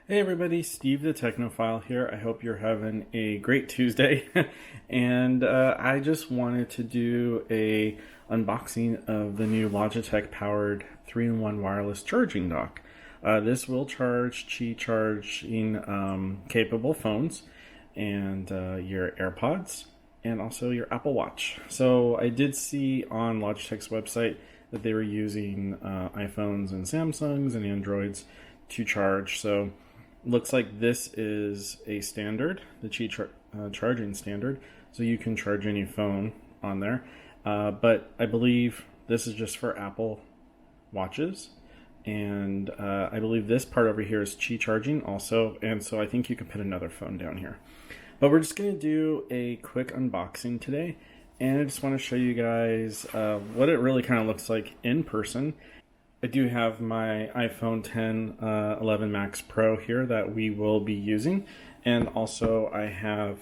Hey everybody, Steve the Technophile here. I hope you're having a great Tuesday. and I just wanted to do a unboxing of the new Logitech powered 3-in-1 wireless charging dock. This will charge Qi charging capable phones and your AirPods and also your Apple Watch. So I did see on Logitech's website that they were using iPhones and Samsungs and Androids to charge. So looks like this is a standard, the Qi charging standard, so you can charge any phone on there. But I believe this is just for Apple Watches, and I believe this part over here is Qi charging also, and so I think you can put another phone down here. But we're just going to do a quick unboxing today, and I just want to show you guys what it really kind of looks like in person. I do have my iPhone 10 11 Max Pro here that we will be using, and also I have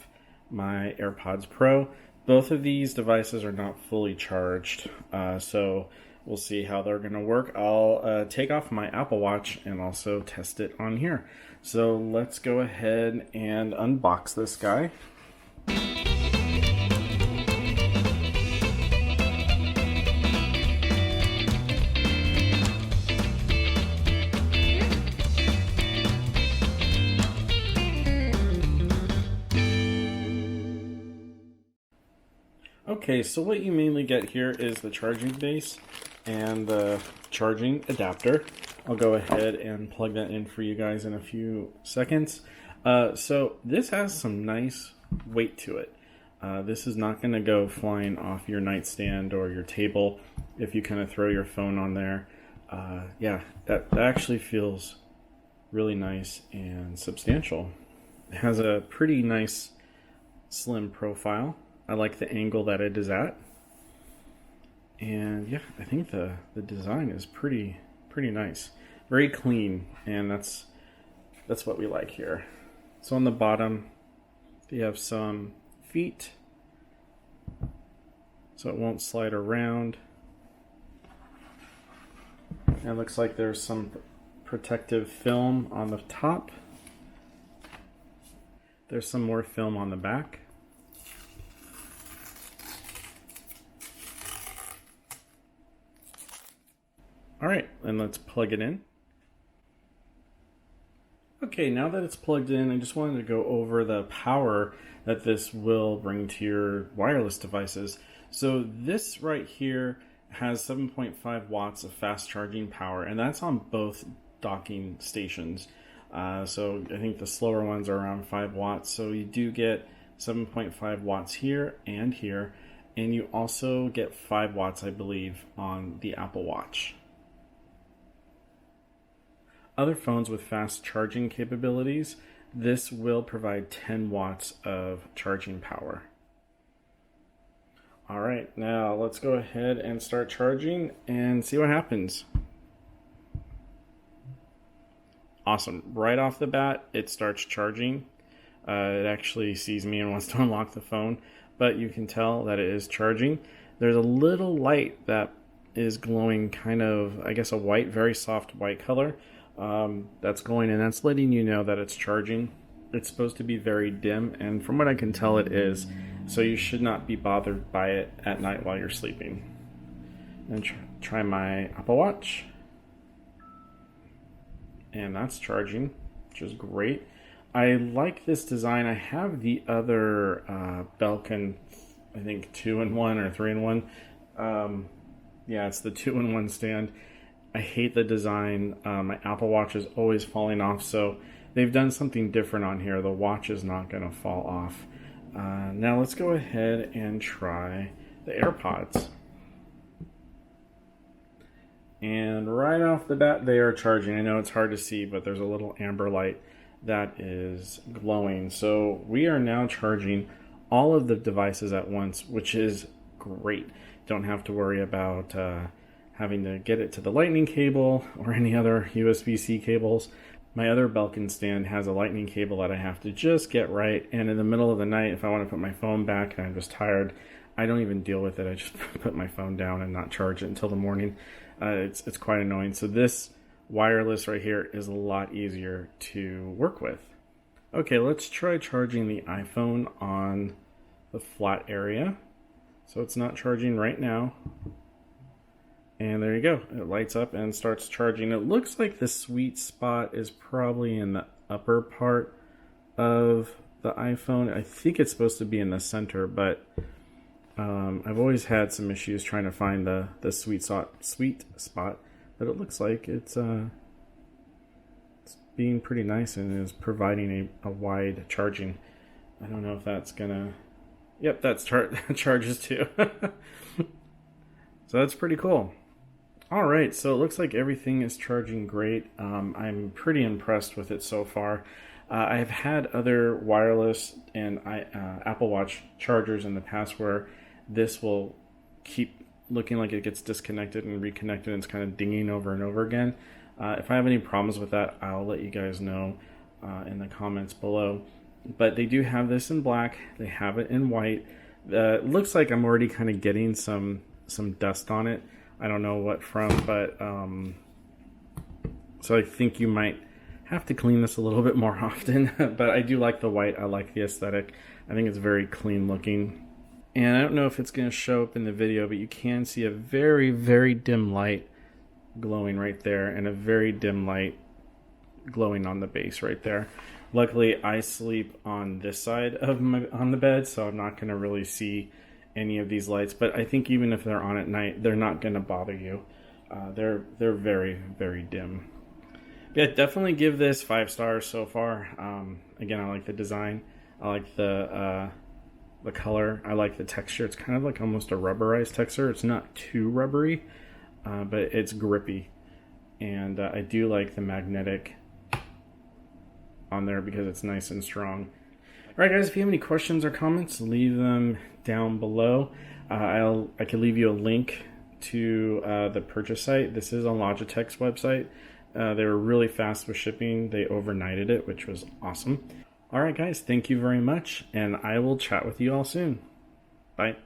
my AirPods Pro. Both of these devices are not fully charged, so we'll see how they're going to work. I'll take off my Apple Watch and also test it on here. So let's go ahead and unbox this guy. Okay, so what you mainly get here is the charging base and the charging adapter. I'll go ahead and plug that in for you guys in a few seconds. So this has some nice weight to it. This is not going to go flying off your nightstand or your table if you kind of throw your phone on there. Yeah, that actually feels really nice and substantial. It has a pretty nice slim profile. I like the angle that it is at. And yeah, I think the design is pretty nice. Very clean, and that's what we like here. So on the bottom, you have some feet, so it won't slide around. And it looks like there's some protective film on the top. There's some more film on the back. All right, and let's plug it in. Okay, now that it's plugged in, I just wanted to go over the power that this will bring to your wireless devices. So this right here has 7.5 watts of fast charging power, and that's on both docking stations. So I think the slower ones are around 5 watts. So you do get 7.5 watts here, and you also get 5 watts, I believe, on the Apple Watch. Other phones with fast charging capabilities, this will provide 10 watts of charging power. All right, now let's go ahead and start charging and see what happens. Awesome. Right off the bat, it starts charging. It actually sees me and wants to unlock the phone, but you can tell that it is charging. There's a little light that is glowing, kind of, I guess, a white, very soft white color. That's going, and that's letting you know that it's charging. It's supposed to be very dim, and from what I can tell, it is. So you should not be bothered by it at night while you're sleeping. And try my Apple Watch, and that's charging, which is great. I like this design. I have the other Belkin, I think 2-in-1 or 3-in-1. Yeah, it's the 2-in-1 stand. I hate the design. My Apple Watch is always falling off, so they've done something different on here. The watch is not going to fall off. Now let's go ahead and try the AirPods. And right off the bat, they are charging. I know it's hard to see, but there's a little amber light that is glowing. So we are now charging all of the devices at once, which is great. Don't have to worry about having to get it to the lightning cable or any other USB-C cables. My other Belkin stand has a lightning cable that I have to just get right, and in the middle of the night, if I want to put my phone back and I'm just tired, I don't even deal with it. I just put my phone down and not charge it until the morning. It's quite annoying. So this wireless right here is a lot easier to work with. Okay, let's try charging the iPhone on the flat area. So it's not charging right now. And there you go. It lights up and starts charging. It looks like the sweet spot is probably in the upper part of the iPhone. I think it's supposed to be in the center, but I've always had some issues trying to find the sweet spot. But it looks like it's being pretty nice and is providing a wide charging. I don't know if that's gonna... Yep, that's charges too. So that's pretty cool. All right, so it looks like everything is charging great. I'm pretty impressed with it so far. I've had other wireless and Apple Watch chargers in the past where this will keep looking like it gets disconnected and reconnected and it's kind of dinging over and over again. If I have any problems with that, I'll let you guys know in the comments below. But they do have this in black. They have it in white. It looks like I'm already kind of getting some dust on it. I don't know what from, but so I think you might have to clean this a little bit more often. But I do like the white. I like the aesthetic. I think it's very clean looking. And I don't know if it's going to show up in the video, but you can see a very, very dim light glowing right there and a very dim light glowing on the base right there. Luckily, I sleep on this side of on the bed, so I'm not going to really see any of these lights. But I think even if they're on at night, they're not going to bother you. They're very, very dim. Yeah, definitely give this 5 stars so far. Again, I like the design. I like the color. I like the texture. It's kind of like almost a rubberized texture. It's not too rubbery, but it's grippy. And I do like the magnetic on there because it's nice and strong. Alright guys, if you have any questions or comments, leave them down below. I can leave you a link to the purchase site. This is on Logitech's website. They were really fast with shipping. They overnighted it, which was awesome. Alright guys, thank you very much, and I will chat with you all soon. Bye.